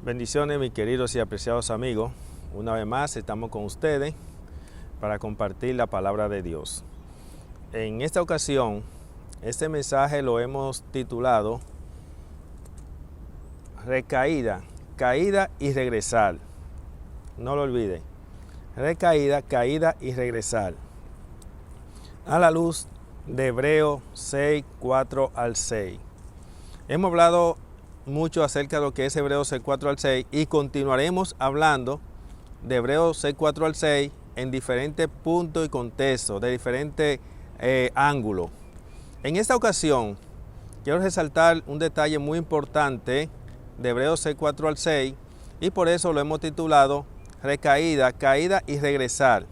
Bendiciones, mis queridos y apreciados amigos. Una vez más estamos con ustedes para compartir la palabra de Dios. En esta ocasión, este mensaje lo hemos titulado Recaída, caída y regresar. No lo olviden. Recaída, caída y regresar. A la luz de Hebreos 6, 4 al 6. Hemos hablado mucho acerca de lo que es Hebreos 6, 4 al 6 y continuaremos hablando de Hebreos 6, 4 al 6 en diferentes puntos y contextos, de diferentes ángulos. En esta ocasión quiero resaltar un detalle muy importante de Hebreos 6, 4 al 6 y por eso lo hemos titulado Recaída, caída y regresar.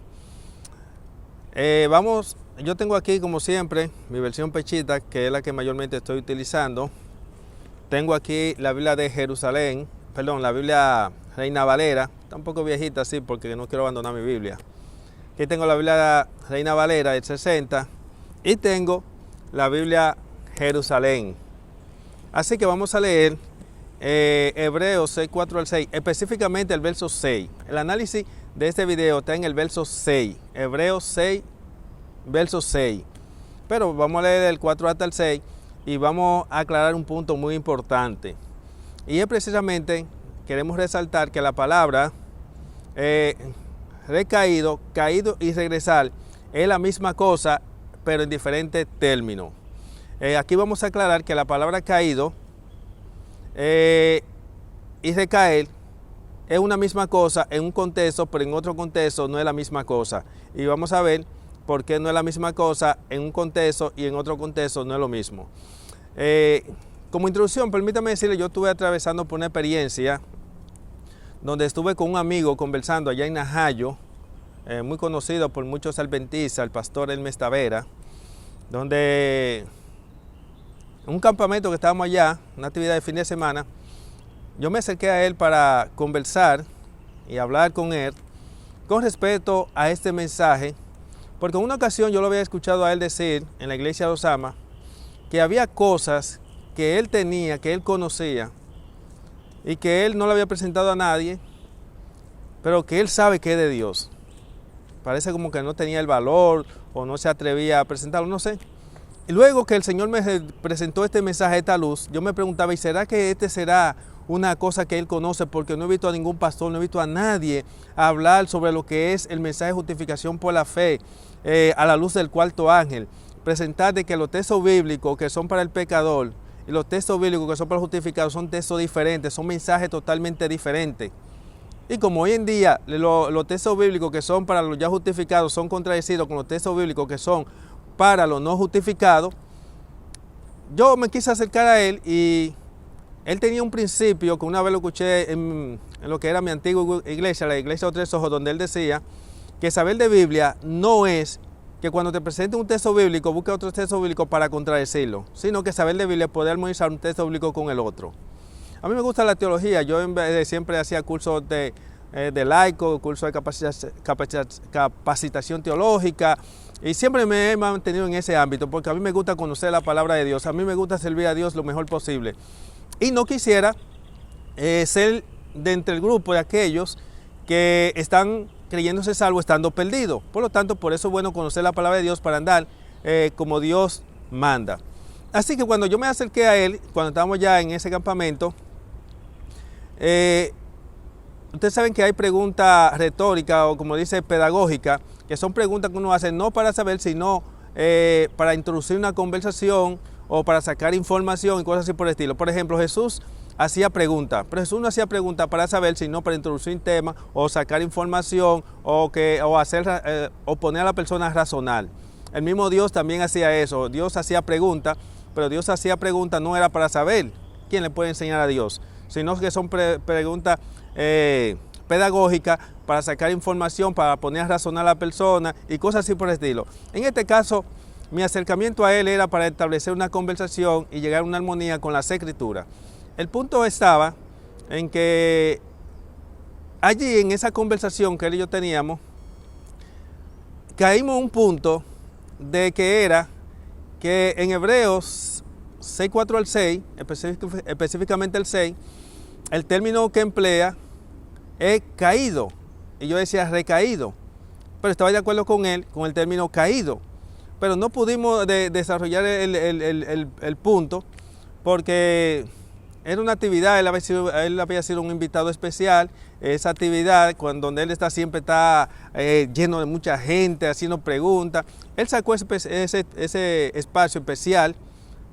Yo tengo aquí como siempre mi versión pechita, que es la que mayormente estoy utilizando. Tengo aquí la Biblia de Jerusalén, la Biblia Reina Valera, está un poco viejita así porque no quiero abandonar mi Biblia. Aquí tengo la Biblia Reina Valera del 60 y tengo la Biblia Jerusalén. Así que vamos a leer Hebreos 6, 4 al 6, específicamente el verso 6. El análisis de este video está en el verso 6, Hebreos 6, verso 6. Pero vamos a leer del 4 hasta el 6. Y vamos a aclarar un punto muy importante. Y es precisamente, queremos resaltar que la palabra recaído, caído y regresar es la misma cosa, pero en diferentes términos. Aquí vamos a aclarar que la palabra caído y recaer es una misma cosa en un contexto, pero en otro contexto no es la misma cosa. Y vamos a ver por qué no es la misma cosa en un contexto y en otro contexto no es lo mismo. Como introducción, permítame decirle, yo estuve atravesando por una experiencia donde estuve con un amigo conversando allá en Najayo, muy conocido por muchos adventistas, el pastor Hermes Tavera, donde en un campamento que estábamos allá, una actividad de fin de semana, yo me acerqué a él para conversar y hablar con él con respecto a este mensaje, porque en una ocasión yo lo había escuchado a él decir en la iglesia de Osama que había cosas que él tenía, que él conocía y que él no le había presentado a nadie, pero que él sabe que es de Dios. Parece como que no tenía el valor o no se atrevía a presentarlo, no sé. Y luego que el Señor me presentó este mensaje, esta luz, yo me preguntaba, ¿y será que este será una cosa que él conoce? Porque no he visto a ningún pastor, no he visto a nadie hablar sobre lo que es el mensaje de justificación por la fe a la luz del cuarto ángel. Presentar de que los textos bíblicos que son para el pecador y los textos bíblicos que son para el justificado son textos diferentes, son mensajes totalmente diferentes. Y como hoy en día los textos bíblicos que son para los ya justificados son contradecidos con los textos bíblicos que son para los no justificados, yo me quise acercar a él y él tenía un principio que una vez lo escuché en lo que era mi antigua iglesia, la iglesia de los Tres Ojos, donde él decía que saber de Biblia no es que cuando te presente un texto bíblico busque otro texto bíblico para contradecirlo, sino que saber de Biblia es poder armonizar un texto bíblico con el otro. A mí me gusta la teología, yo siempre hacía cursos de laico, cursos de capacitación teológica y siempre me he mantenido en ese ámbito porque a mí me gusta conocer la palabra de Dios, a mí me gusta servir a Dios lo mejor posible y no quisiera ser de entre el grupo de aquellos que están creyéndose salvo estando perdido. Por lo tanto, por eso es bueno conocer la palabra de Dios para andar como Dios manda. Así que cuando yo me acerqué a él, cuando estábamos ya en ese campamento, ustedes saben que hay preguntas retóricas o como dice pedagógicas, que son preguntas que uno hace no para saber, sino para introducir una conversación o para sacar información y cosas así por el estilo. Por ejemplo, Jesús hacía preguntas, pero Jesús no hacía preguntas para saber, sino para introducir un tema o sacar información o poner a la persona a razonar. El mismo Dios también hacía eso. Dios hacía preguntas, pero Dios hacía preguntas no era para saber quién le puede enseñar a Dios, sino que son preguntas pedagógicas para sacar información, para poner a razonar a la persona y cosas así por el estilo. En este caso, mi acercamiento a él era para establecer una conversación y llegar a una armonía con las Escrituras. El punto estaba en que allí en esa conversación que él y yo teníamos, caímos a un punto de que era que en Hebreos 6, 4 al 6, específicamente el 6, el término que emplea es caído. Y yo decía recaído, pero estaba de acuerdo con él, con el término caído. Pero no pudimos desarrollar el punto porque era una actividad, él había sido un invitado especial. Esa actividad, donde él siempre está lleno de mucha gente, haciendo preguntas. Él sacó ese espacio especial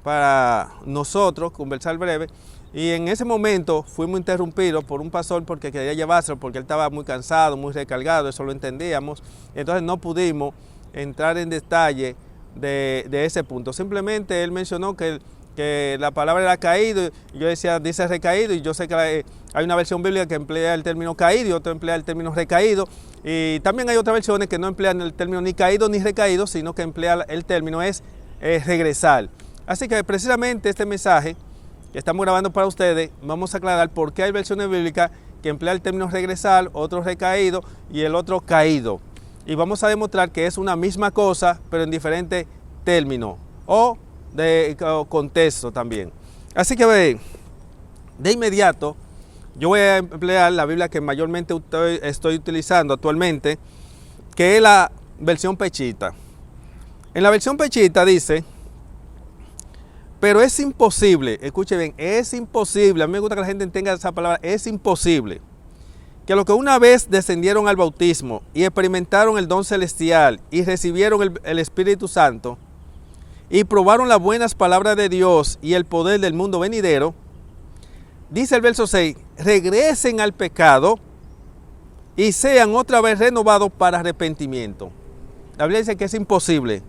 para nosotros, conversar breve. Y en ese momento fuimos interrumpidos por un pastor porque quería llevárselo, porque él estaba muy cansado, muy recargado, eso lo entendíamos. Entonces no pudimos entrar en detalle de ese punto. Simplemente él mencionó que la palabra era caído, y yo decía, dice recaído, y yo sé que hay una versión bíblica que emplea el término caído y otra emplea el término recaído, y también hay otras versiones que no emplean el término ni caído ni recaído, sino que emplea el término es regresar. Así que precisamente este mensaje que estamos grabando para ustedes, vamos a aclarar por qué hay versiones bíblicas que emplea el término regresar, otro recaído y el otro caído. Y vamos a demostrar que es una misma cosa, pero en diferentes términos o de contexto también. Así que de inmediato yo voy a emplear la Biblia que mayormente estoy utilizando actualmente, que es la versión Pechita. En la versión Pechita dice: pero es imposible, escuche bien, es imposible, a mí me gusta que la gente entienda esa palabra, es imposible, que los que una vez descendieron al bautismo y experimentaron el don celestial y recibieron el Espíritu Santo y probaron las buenas palabras de Dios y el poder del mundo venidero, dice el verso 6, regresen al pecado y sean otra vez renovados para arrepentimiento. La Biblia dice que es imposible.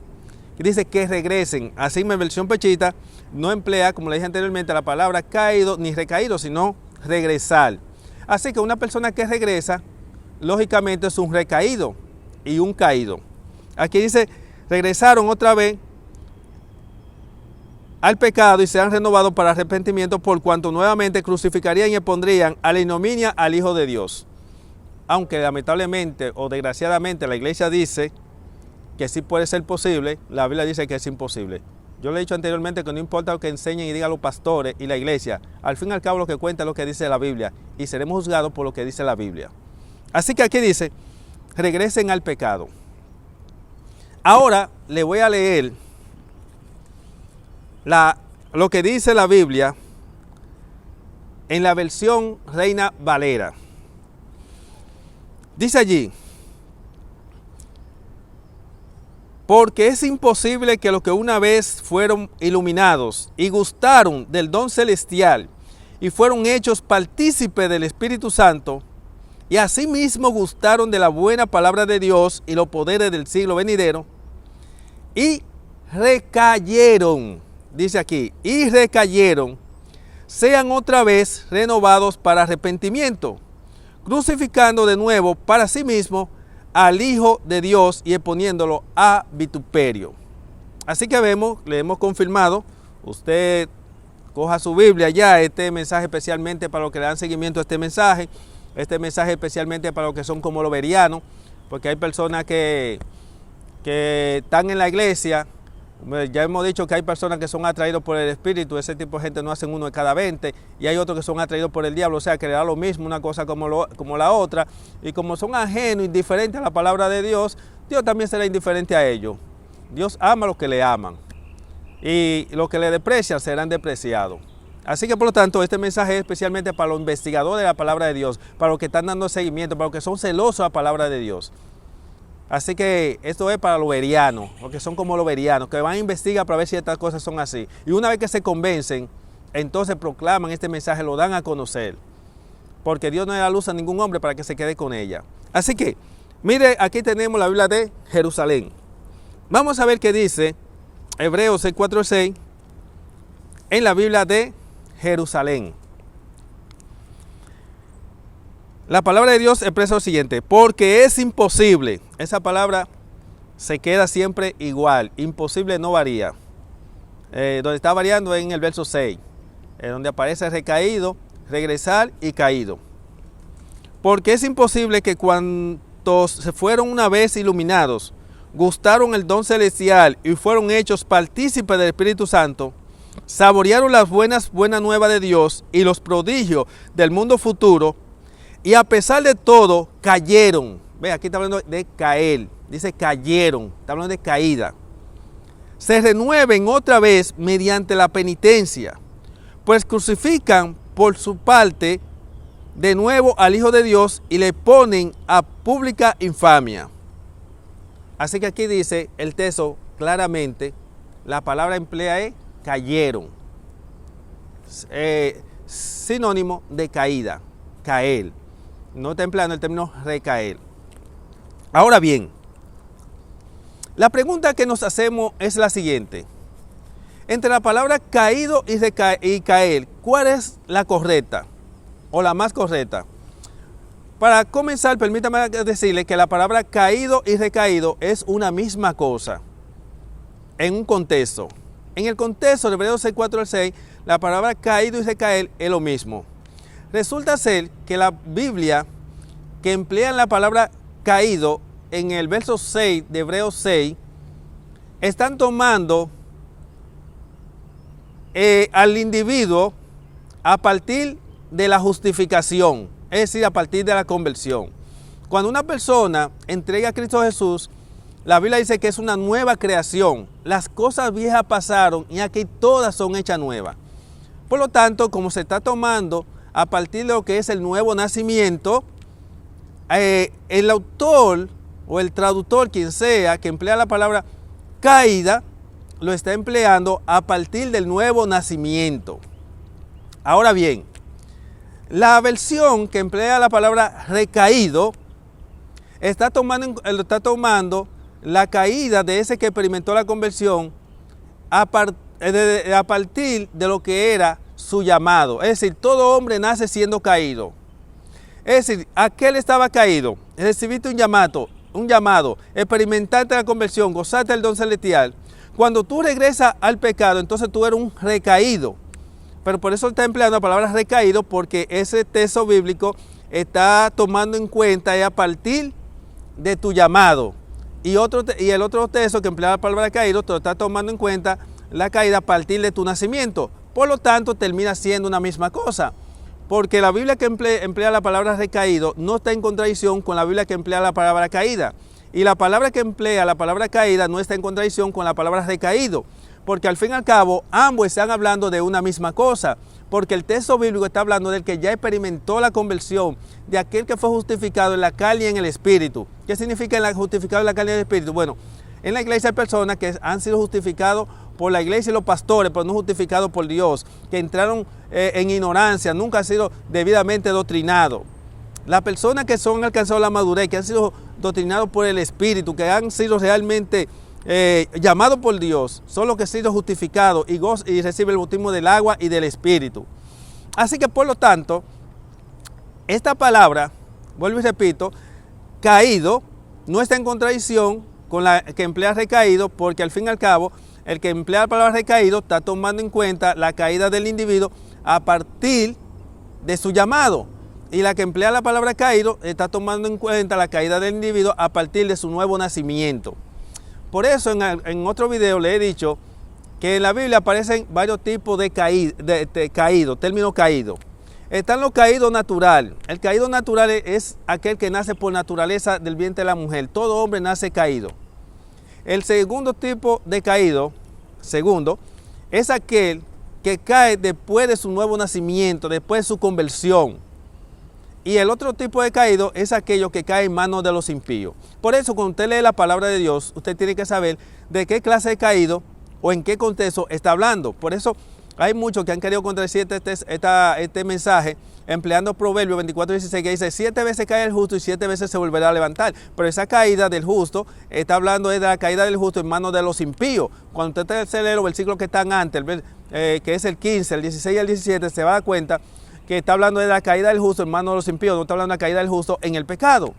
Dice que regresen. Así en versión Pechita no emplea, como le dije anteriormente, la palabra caído ni recaído, sino regresar. Así que una persona que regresa, lógicamente es un recaído y un caído. Aquí dice, regresaron otra vez al pecado y sean renovados para arrepentimiento, por cuanto nuevamente crucificarían y pondrían a la ignominia al Hijo de Dios. Aunque lamentablemente o desgraciadamente la iglesia dice que sí puede ser posible, la Biblia dice que es imposible. Yo le he dicho anteriormente que no importa lo que enseñen y digan los pastores y la iglesia, al fin y al cabo lo que cuenta es lo que dice la Biblia y seremos juzgados por lo que dice la Biblia. Así que aquí dice, regresen al pecado. Ahora le voy a leer lo que dice la Biblia en la versión Reina Valera. Dice allí: porque es imposible que los que una vez fueron iluminados y gustaron del don celestial y fueron hechos partícipes del Espíritu Santo y asimismo gustaron de la buena palabra de Dios y los poderes del siglo venidero y recayeron, dice aquí, y recayeron, sean otra vez renovados para arrepentimiento, crucificando de nuevo para sí mismo al Hijo de Dios y exponiéndolo a vituperio. Así que le hemos confirmado, usted coja su Biblia ya, este mensaje especialmente para los que le dan seguimiento a este mensaje especialmente para los que son como los berianos, porque hay personas que están en la iglesia. Ya hemos dicho que hay personas que son atraídos por el Espíritu, ese tipo de gente no hacen uno de cada 20, y hay otros que son atraídos por el diablo, o sea que le da lo mismo una cosa como la otra, y como son ajenos, indiferentes a la palabra de Dios, Dios también será indiferente a ellos. Dios ama a los que le aman, y los que le desprecian serán despreciados. Así que por lo tanto este mensaje es especialmente para los investigadores de la palabra de Dios, para los que están dando seguimiento, para los que son celosos de la palabra de Dios. Así que esto es para los berianos, porque son como los berianos, que van a investigar para ver si estas cosas son así. Y una vez que se convencen, entonces proclaman este mensaje, lo dan a conocer. Porque Dios no da luz a ningún hombre para que se quede con ella. Así que, mire, aquí tenemos la Biblia de Jerusalén. Vamos a ver qué dice Hebreos 6:4-6 en la Biblia de Jerusalén. La palabra de Dios expresa lo siguiente: porque es imposible. Esa palabra se queda siempre igual, imposible no varía. Donde está variando en el verso 6, donde aparece recaído, regresar y caído. Porque es imposible que cuantos se fueron una vez iluminados, gustaron el don celestial y fueron hechos partícipes del Espíritu Santo saborearon las buenas nuevas de Dios y los prodigios del mundo futuro, y a pesar de todo cayeron. Ve, aquí está hablando de caer, dice cayeron, está hablando de caída. Se renueven otra vez mediante la penitencia, pues crucifican por su parte de nuevo al Hijo de Dios y le ponen a pública infamia. Así que aquí dice el texto claramente, la palabra emplea es cayeron, sinónimo de caída, caer. No está empleando el término recaer. Ahora bien, la pregunta que nos hacemos es la siguiente. Entre la palabra caído y caer, ¿cuál es la correcta o la más correcta? Para comenzar, permítame decirle que la palabra caído y recaído es una misma cosa en un contexto. En el contexto de Hebreos 6, 4 al 6, la palabra caído y recaer es lo mismo. Resulta ser que la Biblia que emplea la palabra caído en el verso 6 de Hebreos 6, están tomando al individuo a partir de la justificación, es decir, a partir de la conversión. Cuando una persona entrega a Cristo Jesús, la Biblia dice que es una nueva creación. Las cosas viejas pasaron y aquí todas son hechas nuevas. Por lo tanto, como se está tomando a partir de lo que es el nuevo nacimiento, el autor o el traductor, quien sea, que emplea la palabra caída, lo está empleando a partir del nuevo nacimiento. Ahora bien, la versión que emplea la palabra recaído está tomando la caída de ese que experimentó la conversión a partir de lo que era su llamado. Es decir, todo hombre nace siendo caído. Es decir, aquel estaba caído, recibiste un llamado, experimentaste la conversión, gozaste el don celestial. Cuando tú regresas al pecado, entonces tú eres un recaído. Pero por eso está empleando la palabra recaído, porque ese texto bíblico está tomando en cuenta a partir de tu llamado. Y el otro texto que emplea la palabra caído, te está tomando en cuenta la caída a partir de tu nacimiento. Por lo tanto, termina siendo una misma cosa. Porque la Biblia que emplea la palabra recaído no está en contradicción con la Biblia que emplea la palabra caída. Y la palabra que emplea la palabra caída no está en contradicción con la palabra recaído. Porque al fin y al cabo, ambos están hablando de una misma cosa. Porque el texto bíblico está hablando del que ya experimentó la conversión, de aquel que fue justificado en la carne y en el espíritu. ¿Qué significa justificado en la carne y en el espíritu? Bueno, en la iglesia hay personas que han sido justificados por la iglesia y los pastores, pero no justificados por Dios, que entraron en ignorancia, nunca han sido debidamente doctrinados. Las personas que han alcanzado la madurez, que han sido doctrinados por el Espíritu, que han sido realmente llamados por Dios, son los que han sido justificados y reciben el bautismo del agua y del Espíritu. Así que por lo tanto, esta palabra, vuelvo y repito, caído, no está en contradicción con la que emplea recaído, porque al fin y al cabo, el que emplea la palabra recaído está tomando en cuenta la caída del individuo a partir de su llamado. Y la que emplea la palabra caído está tomando en cuenta la caída del individuo a partir de su nuevo nacimiento. Por eso en otro video le he dicho que en la Biblia aparecen varios tipos de caído, término caído. Están los caídos naturales. El caído natural es aquel que nace por naturaleza del vientre de la mujer. Todo hombre nace caído. El segundo tipo de caído, es aquel que cae después de su nuevo nacimiento, después de su conversión. Y el otro tipo de caído es aquello que cae en manos de los impíos. Por eso, cuando usted lee la palabra de Dios, usted tiene que saber de qué clase de caído o en qué contexto está hablando. Por eso hay muchos que han querido contradecir este mensaje empleando Proverbios 24:16, que dice: 7 veces cae el justo y 7 veces se volverá a levantar. Pero esa caída del justo está hablando de la caída del justo en manos de los impíos. Cuando usted lee los versículos que están antes, que es el 15, el 16 y el 17, se va a dar cuenta que está hablando de la caída del justo en manos de los impíos, no está hablando de la caída del justo en el pecado.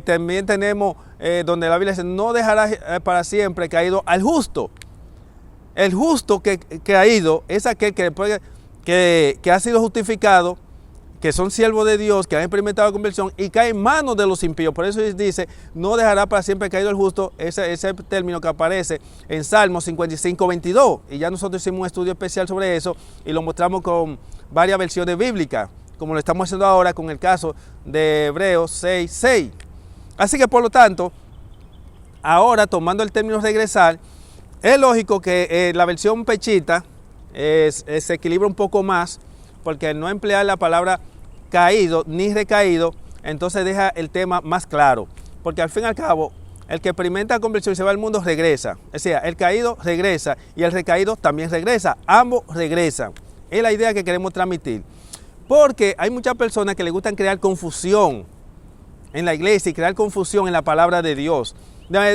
También tenemos donde la Biblia dice: no dejará para siempre caído al justo. El justo que caído es aquel que después que ha sido justificado, que son siervos de Dios, que han experimentado la conversión y caen en manos de los impíos. Por eso dice, no dejará para siempre caído el justo, ese término que aparece en Salmos 55, 22. Y ya nosotros hicimos un estudio especial sobre eso y lo mostramos con varias versiones bíblicas, como lo estamos haciendo ahora con el caso de Hebreos 6, 6. Así que por lo tanto, ahora tomando el término regresar, es lógico que la versión pechita se equilibra un poco más, porque al no emplear la palabra caído ni recaído, entonces deja el tema más claro. Porque al fin y al cabo, el que experimenta la conversión y se va al mundo regresa. O sea, el caído regresa y el recaído también regresa. Ambos regresan. Es la idea que queremos transmitir. Porque hay muchas personas que les gustan crear confusión en la iglesia y crear confusión en la palabra de Dios.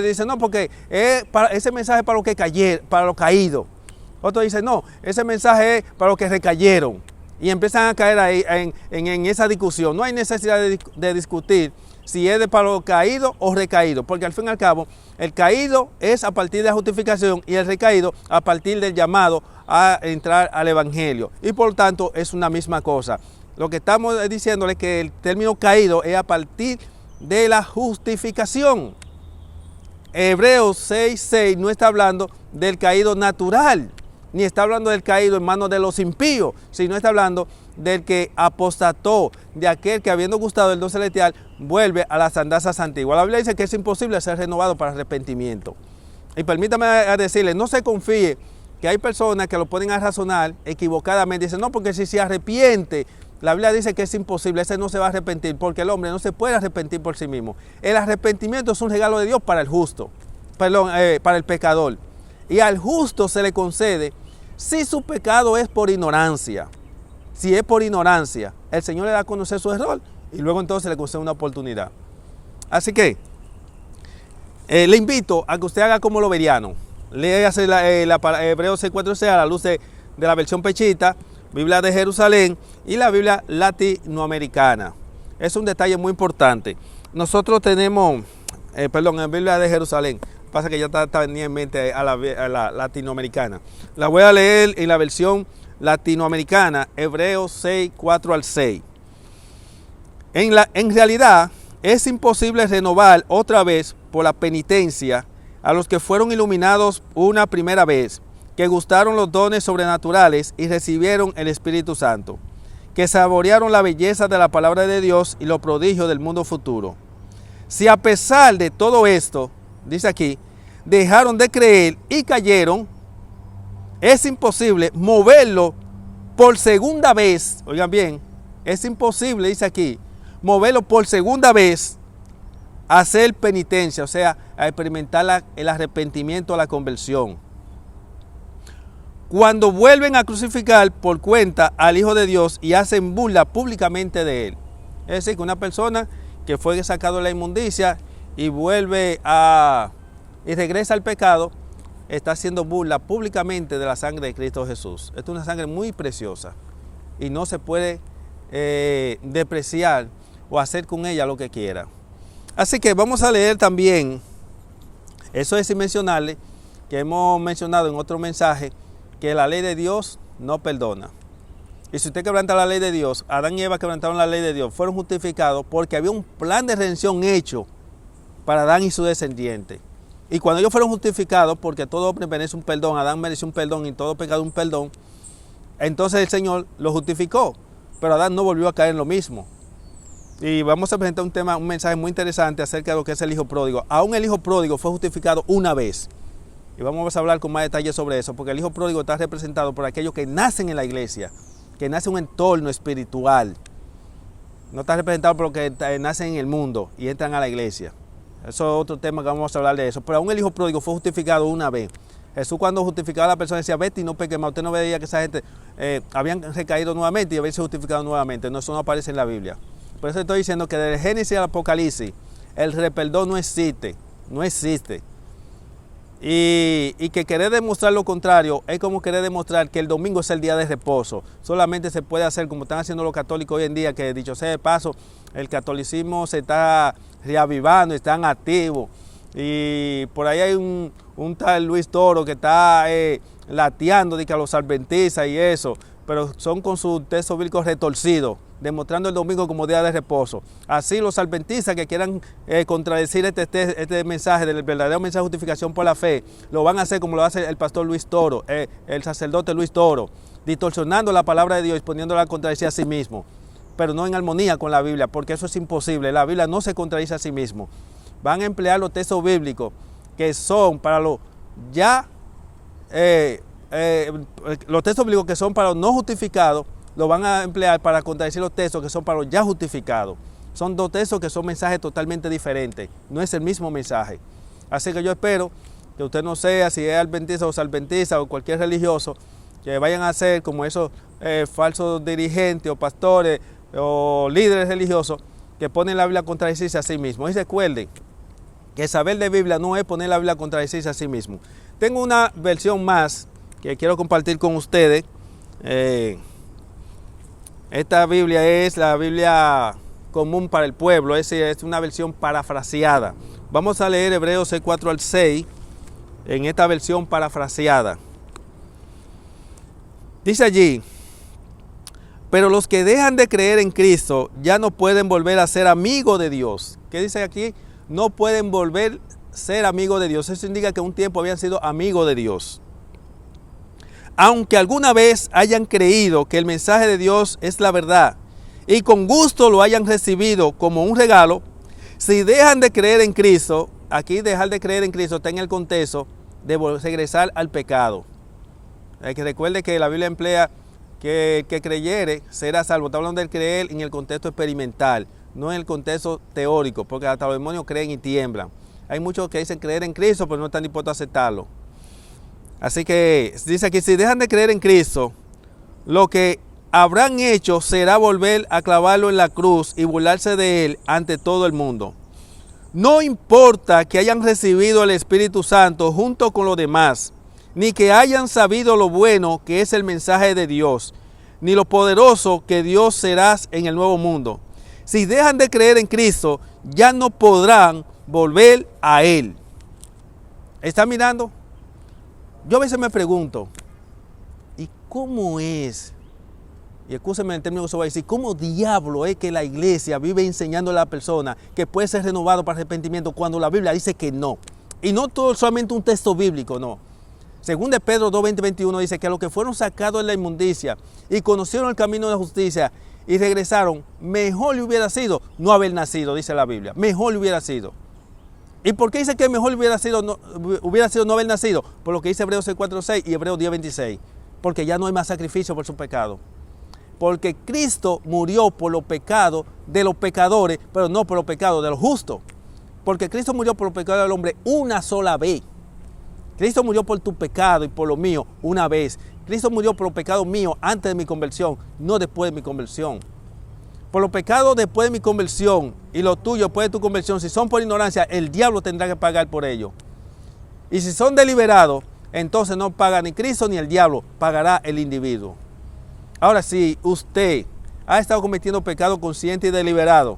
Dicen, no, porque ese mensaje es para los que cayeron, para los caídos. Otros dicen, no, ese mensaje es para los que recayeron. Y empiezan a caer ahí en esa discusión. No hay necesidad de discutir si es para los caídos o recaídos, porque al fin y al cabo, el caído es a partir de la justificación y el recaído a partir del llamado a entrar al evangelio. Y por lo tanto, es una misma cosa. Lo que estamos diciéndole es que el término caído es a partir de la justificación. Hebreos 6, 6 no está hablando del caído natural, ni está hablando del caído en manos de los impíos, sino está hablando del que apostató, de aquel que habiendo gustado el don celestial, vuelve a las andanzas antiguas. La Biblia dice que es imposible ser renovado para arrepentimiento. Y permítame decirle, no se confíe que hay personas que lo pueden a razonar equivocadamente. Dicen, no, porque si se arrepiente, la Biblia dice que es imposible, ese no se va a arrepentir, porque el hombre no se puede arrepentir por sí mismo. El arrepentimiento es un regalo de Dios para el justo, para el pecador. Y al justo se le concede si su pecado es por ignorancia. Si es por ignorancia, el Señor le da a conocer su error y luego entonces le concede una oportunidad. Así que le invito a que usted haga como los berianos. Léase Hebreos 6:4 a la luz de la versión pechita, Biblia de Jerusalén y la Biblia latinoamericana. Es un detalle muy importante. Nosotros tenemos, en Biblia de Jerusalén, pasa que ya tenía en mente a la latinoamericana. La voy a leer en la versión latinoamericana, Hebreos 6, 4 al 6. En realidad, es imposible renovar otra vez por la penitencia a los que fueron iluminados una primera vez, que gustaron los dones sobrenaturales y recibieron el Espíritu Santo, que saborearon la belleza de la palabra de Dios y los prodigios del mundo futuro. Si a pesar de todo esto, dice aquí, dejaron de creer y cayeron, es imposible moverlo por segunda vez. Oigan bien, es imposible, dice aquí, moverlo por segunda vez a hacer penitencia, o sea, a experimentar el arrepentimiento, la conversión. Cuando vuelven a crucificar por cuenta al Hijo de Dios y hacen burla públicamente de Él. Es decir, que una persona que fue sacado de la inmundicia y y regresa al pecado, está haciendo burla públicamente de la sangre de Cristo Jesús. Esta es una sangre muy preciosa y no se puede depreciar o hacer con ella lo que quiera. Así que vamos a leer también, eso es sin mencionarle, que hemos mencionado en otro mensaje, que la ley de Dios no perdona. Y si usted quebranta la ley de Dios, Adán y Eva quebrantaron la ley de Dios, fueron justificados porque había un plan de redención hecho para Adán y su descendiente. Y cuando ellos fueron justificados, porque todo hombre merece un perdón, Adán mereció un perdón y todo pecado un perdón, entonces el Señor lo justificó, pero Adán no volvió a caer en lo mismo. Y vamos a presentar un mensaje muy interesante acerca de lo que es el hijo pródigo. Aún el hijo pródigo fue justificado una vez. Y vamos a hablar con más detalle sobre eso, porque el hijo pródigo está representado por aquellos que nacen en la iglesia, que nacen en un entorno espiritual. No está representado por los que nacen en el mundo y entran a la iglesia. Eso es otro tema que vamos a hablar de eso. Pero aún el hijo pródigo fue justificado una vez. Jesús cuando justificaba a la persona decía, vete y no peques más. Usted no veía que esa gente habían recaído nuevamente y habían sido justificados nuevamente. No, eso no aparece en la Biblia. Por eso estoy diciendo que desde Génesis al Apocalipsis el reperdón no existe. No existe. Y que querer demostrar lo contrario es como querer demostrar que el domingo es el día de reposo. Solamente se puede hacer como están haciendo los católicos hoy en día, que dicho sea de paso, el catolicismo se está reavivando, están activos. Y por ahí hay un tal Luis Toro que está lateando de que a los adventistas y eso. pero son con su texto bíblico retorcido, demostrando el domingo como día de reposo. Así los adventistas que quieran contradecir este mensaje del verdadero mensaje de justificación por la fe, lo van a hacer como lo hace el pastor Luis Toro, el sacerdote Luis Toro, distorsionando la palabra de Dios y poniéndola a contradecir a sí mismo, pero no en armonía con la Biblia, porque eso es imposible. La Biblia no se contradice a sí mismo. Van a emplear los textos bíblicos que son para los los textos bíblicos que son para los no justificados, lo van a emplear para contradecir los textos que son para los ya justificados. Son dos textos que son mensajes totalmente diferentes, no es el mismo mensaje. Así que yo espero que usted no sea, si es adventista o salventista o cualquier religioso, que vayan a ser como esos falsos dirigentes o pastores o líderes religiosos que ponen la Biblia a contradecirse a sí mismos. Y recuerden que saber de Biblia no es poner la Biblia a contradecirse a sí mismo. Tengo una versión más que quiero compartir con ustedes. Esta Biblia es la Biblia común para el pueblo, es una versión parafraseada. Vamos a leer Hebreos 4 al 6 en esta versión parafraseada. Dice allí: pero los que dejan de creer en Cristo ya no pueden volver a ser amigos de Dios. ¿Qué dice aquí? No pueden volver a ser amigos de Dios. Eso indica que un tiempo habían sido amigos de Dios. Aunque alguna vez hayan creído que el mensaje de Dios es la verdad y con gusto lo hayan recibido como un regalo, si dejan de creer en Cristo, aquí dejar de creer en Cristo está en el contexto de regresar al pecado. Hay que recuerde que la Biblia emplea que el que creyere será salvo. Está hablando del creer en el contexto experimental, no en el contexto teórico, porque hasta los demonios creen y tiemblan. Hay muchos que dicen creer en Cristo, pero no están dispuestos a aceptarlo. Así que dice aquí, si dejan de creer en Cristo, lo que habrán hecho será volver a clavarlo en la cruz y burlarse de él ante todo el mundo. No importa que hayan recibido el Espíritu Santo junto con los demás, ni que hayan sabido lo bueno que es el mensaje de Dios, ni lo poderoso que Dios será en el nuevo mundo. Si dejan de creer en Cristo, ya no podrán volver a Él. ¿Está mirando? Yo a veces me pregunto, ¿y cómo es? Y escúcheme el término que se va a decir, ¿cómo diablo es que la iglesia vive enseñando a la persona que puede ser renovado para arrepentimiento cuando la Biblia dice que no? Y no todo solamente un texto bíblico, no. Según de Pedro 2, 20, 21 dice que a los que fueron sacados de la inmundicia y conocieron el camino de la justicia y regresaron, mejor le hubiera sido no haber nacido, dice la Biblia. Mejor le hubiera sido. ¿Y por qué dice que mejor hubiera sido no haber nacido? Por lo que dice Hebreos 4, 6 y Hebreos 10, 26. Porque ya no hay más sacrificio por su pecado. Porque Cristo murió por los pecados de los pecadores, pero no por los pecados de los justos. Porque Cristo murió por los pecados del hombre una sola vez. Cristo murió por tu pecado y por lo mío una vez. Cristo murió por los pecados míos antes de mi conversión, no después de mi conversión. Por los pecados después de mi conversión y los tuyos después de tu conversión, si son por ignorancia, el diablo tendrá que pagar por ello. Y si son deliberados, entonces no paga ni Cristo ni el diablo, pagará el individuo. Ahora, si usted ha estado cometiendo pecado consciente y deliberado,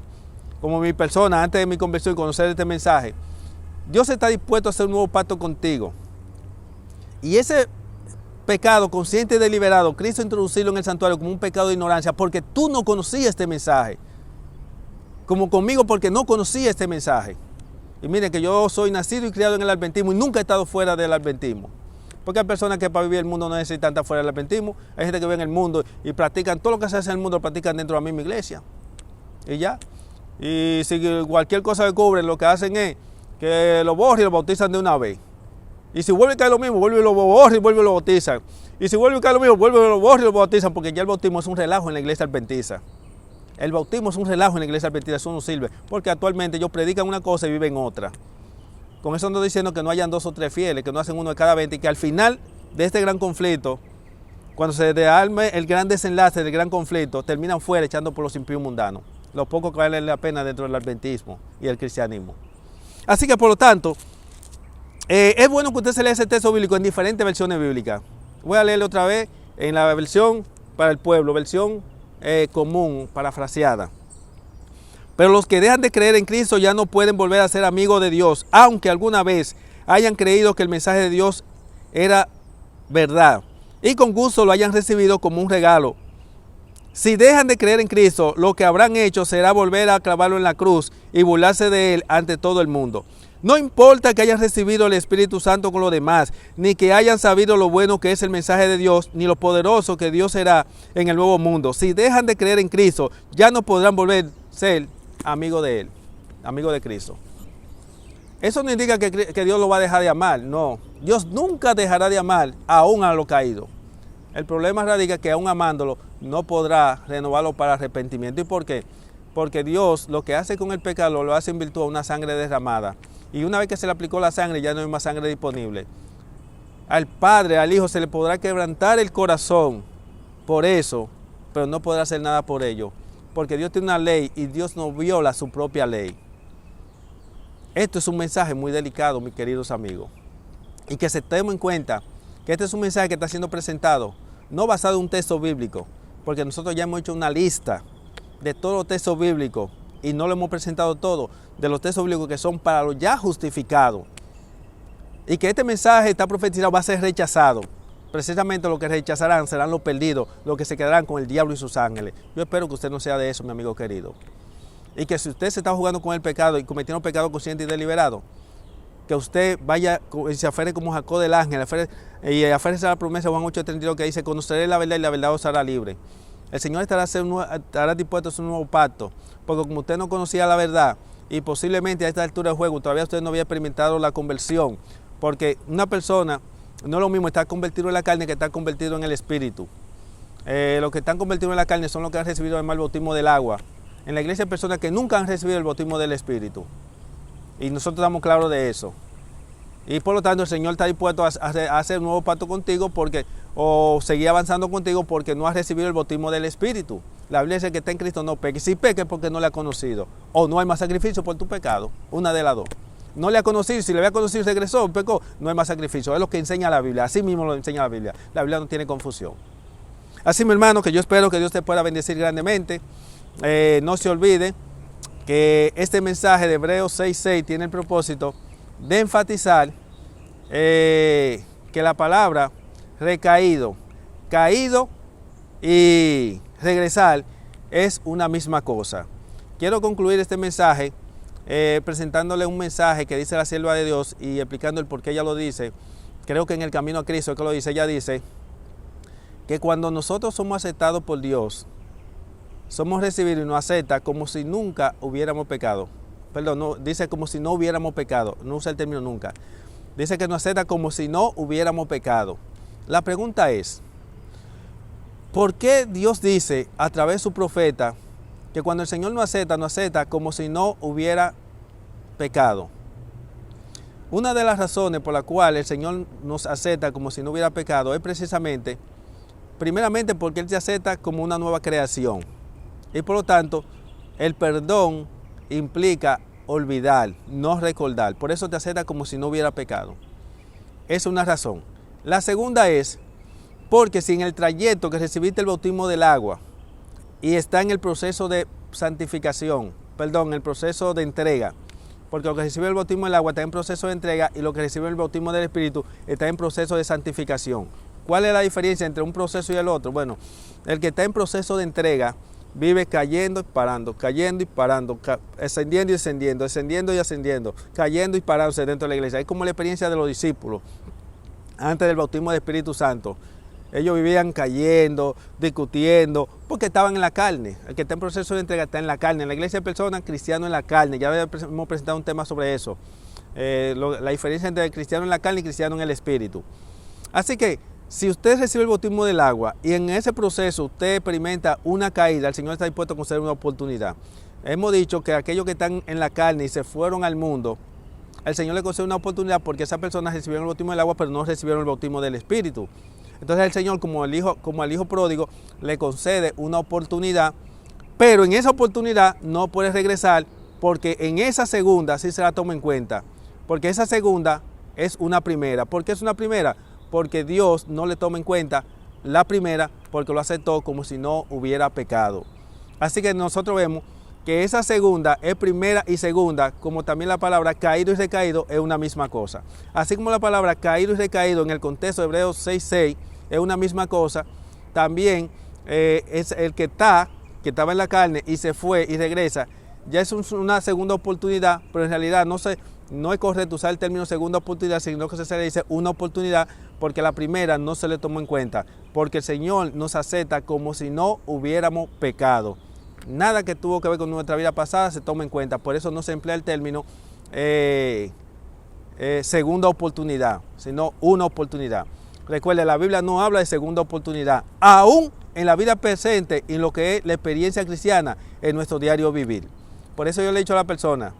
como mi persona antes de mi conversión y conocer este mensaje, Dios está dispuesto a hacer un nuevo pacto contigo. Y ese pecado consciente y deliberado, Cristo introducirlo en el santuario como un pecado de ignorancia, porque tú no conocías este mensaje. Como conmigo, porque no conocía este mensaje. Y miren que yo soy nacido y criado en el adventismo y nunca he estado fuera del adventismo. Porque hay personas que para vivir el mundo no necesitan estar fuera del adventismo. Hay gente que vive en el mundo y practican todo lo que se hace en el mundo, lo practican dentro de la misma iglesia. Y ya. Y si cualquier cosa que cubren, lo que hacen es que lo borran y lo bautizan de una vez. Y si vuelve a caer lo mismo, vuelve y lo borran y vuelve y lo bautizan. Y si vuelve a caer lo mismo, vuelve y lo borran y lo bautizan, porque ya el bautismo es un relajo en la iglesia adventista. El bautismo es un relajo en la iglesia adventista, eso no sirve, porque actualmente ellos predican una cosa y viven otra. Con eso no estoy diciendo que no hayan 2 o 3 fieles, que no hacen uno de cada 20, y que al final de este gran conflicto, cuando se arme el gran desenlace del gran conflicto, terminan fuera echando por los impíos mundanos, lo poco que vale la pena dentro del adventismo y el cristianismo. Así que por lo tanto, es bueno que usted se lea ese texto bíblico en diferentes versiones bíblicas. Voy a leerlo otra vez en la versión para el pueblo, versión común, parafraseada. Pero los que dejan de creer en Cristo ya no pueden volver a ser amigos de Dios, aunque alguna vez hayan creído que el mensaje de Dios era verdad y con gusto lo hayan recibido como un regalo. Si dejan de creer en Cristo, lo que habrán hecho será volver a clavarlo en la cruz y burlarse de él ante todo el mundo. No importa que hayan recibido el Espíritu Santo con los demás, ni que hayan sabido lo bueno que es el mensaje de Dios, ni lo poderoso que Dios será en el nuevo mundo. Si dejan de creer en Cristo, ya no podrán volver a ser amigos de él, amigos de Cristo. Eso no indica que Dios lo va a dejar de amar, no. Dios nunca dejará de amar aún a los caídos. El problema radica que aún amándolo no podrá renovarlo para arrepentimiento. ¿Y por qué? Porque Dios lo que hace con el pecado lo hace en virtud de una sangre derramada. Y una vez que se le aplicó la sangre ya no hay más sangre disponible. Al Padre, al Hijo se le podrá quebrantar el corazón por eso, pero no podrá hacer nada por ello. Porque Dios tiene una ley y Dios no viola su propia ley. Esto es un mensaje muy delicado, mis queridos amigos. Y que se tome en cuenta que este es un mensaje que está siendo presentado no basado en un texto bíblico, porque nosotros ya hemos hecho una lista de todos los textos bíblicos y no lo hemos presentado todo, de los textos bíblicos que son para los ya justificados. Y que este mensaje está profetizado va a ser rechazado. Precisamente lo que rechazarán serán los perdidos, los que se quedarán con el diablo y sus ángeles. Yo espero que usted no sea de eso, mi amigo querido. Y que si usted se está jugando con el pecado y cometiendo pecado consciente y deliberado, que usted vaya y se aferre como Jacob del ángel, y aférrese a la promesa Juan 8:32 que dice: conoceré la verdad y la verdad os hará libre. El Señor estará dispuesto a hacer un nuevo pacto, porque como usted no conocía la verdad y posiblemente a esta altura del juego todavía usted no había experimentado la conversión, porque una persona no es lo mismo estar convertido en la carne que estar convertido en el espíritu. Los que están convertidos en la carne son los que han recibido el bautismo del agua. En la iglesia hay personas que nunca han recibido el bautismo del espíritu. Y nosotros estamos claros de eso. Y por lo tanto el Señor está dispuesto a hacer un nuevo pacto contigo o seguir avanzando contigo porque no has recibido el bautismo del Espíritu. La Biblia dice que está en Cristo no peque. Si peque es porque no le ha conocido. O no hay más sacrificio por tu pecado. Una de las dos. No le ha conocido. Si le había conocido y regresó, pecó, no hay más sacrificio. Es lo que enseña la Biblia. Así mismo lo enseña la Biblia. La Biblia no tiene confusión. Así, mi hermano, que yo espero que Dios te pueda bendecir grandemente. No se olvide que este mensaje de Hebreos 6:6 tiene el propósito de enfatizar que la palabra recaído, caído y regresar es una misma cosa. Quiero concluir este mensaje presentándole un mensaje que dice la sierva de Dios y explicando el por qué ella lo dice. Creo que en el camino a Cristo que lo dice, ella dice que cuando nosotros somos aceptados por Dios, somos recibidos y nos acepta como si nunca hubiéramos pecado. Perdón, no, dice como si no hubiéramos pecado, no usa el término nunca. Dice que nos acepta como si no hubiéramos pecado. La pregunta es, ¿por qué Dios dice a través de su profeta que cuando el Señor nos acepta como si no hubiera pecado? Una de las razones por la cual el Señor nos acepta como si no hubiera pecado es precisamente, primeramente porque Él te acepta como una nueva creación. Y por lo tanto, el perdón implica olvidar, no recordar. Por eso te acepta como si no hubiera pecado. Es una razón. La segunda es porque si en el trayecto que recibiste el bautismo del agua y está en el proceso de santificación, perdón, el proceso de entrega, porque lo que recibe el bautismo del agua está en proceso de entrega y lo que recibe el bautismo del Espíritu está en proceso de santificación. ¿Cuál es la diferencia entre un proceso y el otro? Bueno, el que está en proceso de entrega vive cayendo y parando, ascendiendo y descendiendo, descendiendo y ascendiendo, cayendo y parándose dentro de la iglesia. Es como la experiencia de los discípulos antes del bautismo del Espíritu Santo. Ellos vivían cayendo, discutiendo, porque estaban en la carne. El que está en proceso de entrega está en la carne. En la iglesia hay personas cristianos en la carne. Ya hemos presentado un tema sobre eso. La diferencia entre cristiano en la carne y cristiano en el Espíritu. Así que, si usted recibe el bautismo del agua y en ese proceso usted experimenta una caída, el Señor está dispuesto a conceder una oportunidad. Hemos dicho que aquellos que están en la carne y se fueron al mundo, el Señor le concede una oportunidad porque esas personas recibieron el bautismo del agua pero no recibieron el bautismo del Espíritu. Entonces el Señor, como al hijo pródigo, le concede una oportunidad, pero en esa oportunidad no puede regresar porque en esa segunda sí se la toma en cuenta. Porque esa segunda es una primera. ¿Por qué es una primera? Porque Dios no le toma en cuenta la primera porque lo aceptó como si no hubiera pecado. Así que nosotros vemos que esa segunda es primera y segunda, como también la palabra caído y recaído es una misma cosa. Así como la palabra caído y recaído en el contexto de Hebreos 6:6 es una misma cosa, también es el que estaba en la carne y se fue y regresa, ya es una segunda oportunidad, pero en realidad no es correcto usar el término segunda oportunidad, sino que se le dice una oportunidad, porque la primera no se le tomó en cuenta, porque el Señor nos acepta como si no hubiéramos pecado. Nada que tuvo que ver con nuestra vida pasada se toma en cuenta, por eso no se emplea el término segunda oportunidad, sino una oportunidad. Recuerde, la Biblia no habla de segunda oportunidad, aún en la vida presente y en lo que es la experiencia cristiana en nuestro diario vivir. Por eso yo le he dicho a la persona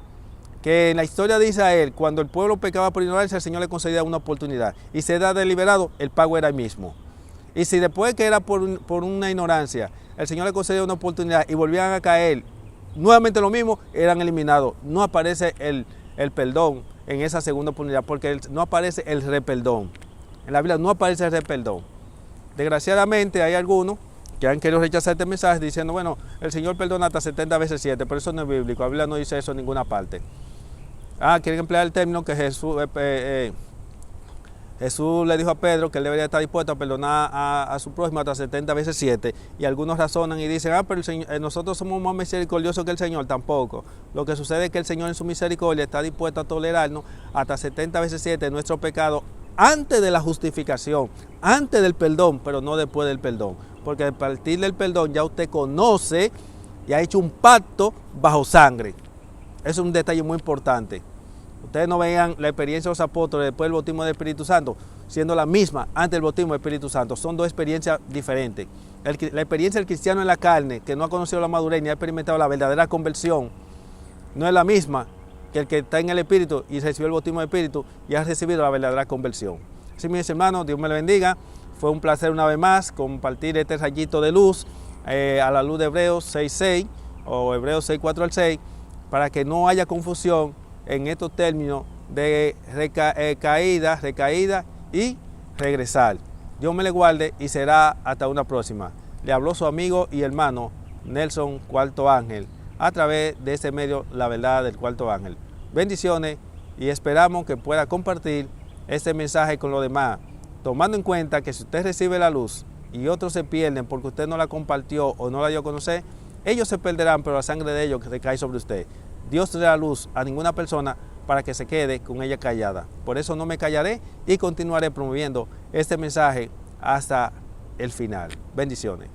que en la historia de Israel, cuando el pueblo pecaba por ignorancia, el Señor le concedía una oportunidad y se da deliberado, el pago era el mismo. Y si después que era por una ignorancia, el Señor le concedía una oportunidad y volvían a caer nuevamente lo mismo, eran eliminados. No aparece el perdón en esa segunda oportunidad, porque no aparece el reperdón. En la Biblia no aparece el reperdón. Desgraciadamente hay algunos que han querido rechazar este mensaje diciendo, bueno, el Señor perdona hasta 70 veces 7, pero eso no es bíblico, la Biblia no dice eso en ninguna parte. Quieren emplear el término que Jesús le dijo a Pedro que él debería estar dispuesto a perdonar a su prójimo hasta 70 veces 7, y algunos razonan y dicen, pero el Señor, nosotros somos más misericordiosos que el Señor. Tampoco. Lo que sucede es que el Señor en su misericordia está dispuesto a tolerarnos hasta 70 veces 7 nuestro pecado antes de la justificación, antes del perdón, pero no después del perdón. Porque a partir del perdón ya usted conoce y ha hecho un pacto bajo sangre. Eso es un detalle muy importante. Ustedes no vean la experiencia de los apóstoles después del bautismo del Espíritu Santo siendo la misma antes del bautismo del Espíritu Santo. Son dos experiencias diferentes. La experiencia del cristiano en la carne, que no ha conocido la madurez ni ha experimentado la verdadera conversión, no es la misma que el que está en el Espíritu y recibió el bautismo del Espíritu y ha recibido la verdadera conversión. Así, mis hermanos, Dios me lo bendiga. Fue un placer una vez más compartir este rayito de luz a la luz de Hebreos 6:6 o Hebreos 6:4 al 6, para que no haya confusión en estos términos de recaída y regresar. Dios me le guarde y será hasta una próxima. Le habló su amigo y hermano Nelson Cuarto Ángel a través de este medio, La Verdad del Cuarto Ángel. Bendiciones y esperamos que pueda compartir este mensaje con los demás, tomando en cuenta que si usted recibe la luz y otros se pierden porque usted no la compartió o no la dio a conocer, ellos se perderán, pero la sangre de ellos recae sobre usted. Dios no da luz a ninguna persona para que se quede con ella callada. Por eso no me callaré y continuaré promoviendo este mensaje hasta el final. Bendiciones.